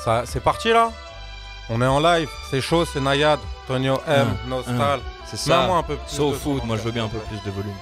Ça, c'est parti là. On est en live, c'est chaud, c'est Nayad, Tonio M, Nostal. C'est ça. Mets-moi un peu plus Soul de Food, son, moi je veux bien un peu plus de volume.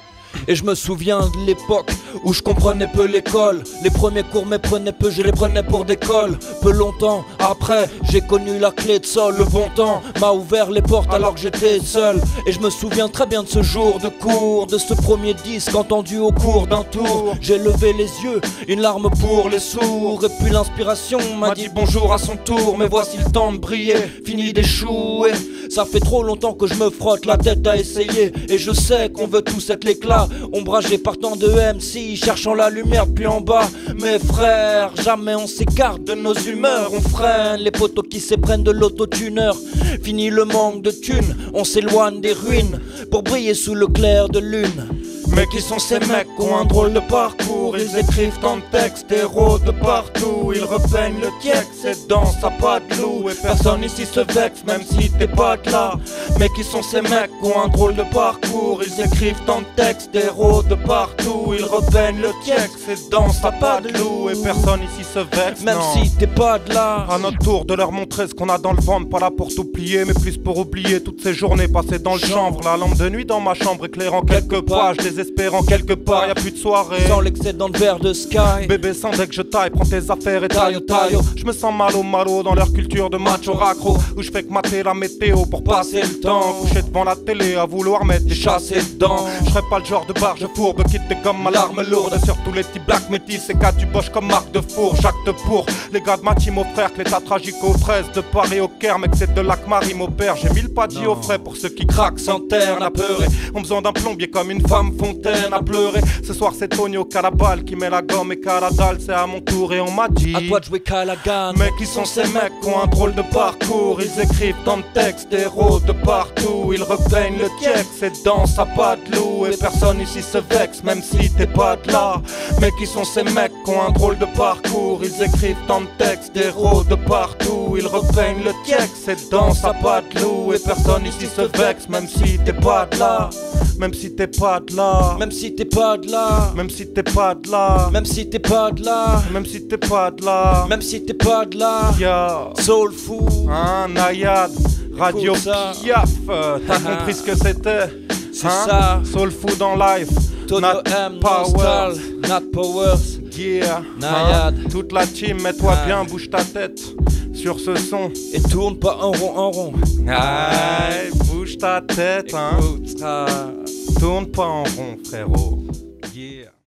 Et je me souviens de l'époque où je comprenais peu l'école. Les premiers cours m'éprenaient peu, je les prenais pour des cols. Peu longtemps après, j'ai connu la clé de sol. Le bon temps m'a ouvert les portes alors que j'étais seul. Et je me souviens très bien de ce jour de cours, de ce premier disque entendu au cours d'un tour. J'ai levé les yeux, une larme pour les sourds. Et puis l'inspiration m'a dit bonjour à son tour. Mais voici le temps de briller, fini d'échouer. Ça fait trop longtemps que je me frotte la tête à essayer. Et je sais qu'on veut tous être l'éclat, ombragé par tant de MC, cherchant la lumière puis en bas. Mes frères, jamais on s'écarte de nos humeurs. On freine les poteaux qui s'éprennent de l'autotuneur. Fini le manque de thunes, on s'éloigne des ruines pour briller sous le clair de lune. Mais qui sont ces mecs qui ont un drôle de parcours? Ils écrivent tant de textes, héros de partout. Ils repeignent le texte, c'est dans sa patte de loup. Et personne ici se vexe, même si t'es pas de là. Mais qui sont ces mecs qui ont un drôle de parcours? Ils écrivent tant de textes, héros de partout. Ils repeignent le texte, c'est dans sa patte de loup. Et personne ici se vexe, même non. si t'es pas de là. À notre tour de leur montrer ce qu'on a dans le ventre, pas là pour tout plier, mais plus pour oublier toutes ces journées passées dans le chanvre. La lampe de nuit dans ma chambre éclairant quelques pages, désespérant quelque part, y'a plus de soirée. Sans l'excédent de verre de Sky. Bébé sans dès que je taille, prends tes affaires et taille au. Je me sens malo dans leur culture de macho raccro, où je fais que mater la météo pour passer le temps. Couché devant la télé à vouloir mettre des chassés dedans. Je serais pas le genre de barge fourbe qui te gomme à l'arme lourde. Surtout les petits black métis, ces gars du Bosch comme Marc de Four. Jacques de Pour, les gars de ma team, aux frères, que l'état tragique aux fraises de Paris au Caire, mais que c'est de là que Marie m'opère. J'ai mis le paddy au frais pour ceux qui craquent sans terre, apeurés. Ont besoin d'un plombier comme une femme fontaine à pleurer. Ce soir c'est Tonio qui a la balle, qui met la gomme et qui a la dalle. C'est à mon tour et on m'a dit à toi de jouer Callaghan. Mais qui sont ces mecs qui ont un drôle de parcours? Ils écrivent tant de textes, héros de partout. Ils repeignent le texte, c'est dans sa patte de loup. Et personne ici se vexe, même si t'es pas de là. Mais qui sont ces mecs qui ont un drôle de parcours? Ils écrivent tant de textes, héros de partout. Ils repeignent le texte, c'est dans sa patte de loup. Et personne ici se vexe, même si t'es pas de là. Même si t'es pas de là. Même si t'es pas de là. Même si t'es pas de là. Même si t'es pas de là. Même si t'es pas de là. Même si t'es pas de là. Yeah. Soul Food. Hein, Nayad, Radio Piaf. T'as compris ce que c'était? C'est ça. Soul Food en live. Tonio M, Nostal, Nat Powers. Yeah. Nayad. Toute la team, mets-toi bien, bouge ta tête sur ce son. Et tourne pas en rond, en rond. Aïe, bouge ta tête, hein. Écoute ça. Tourne pas en rond, frérot.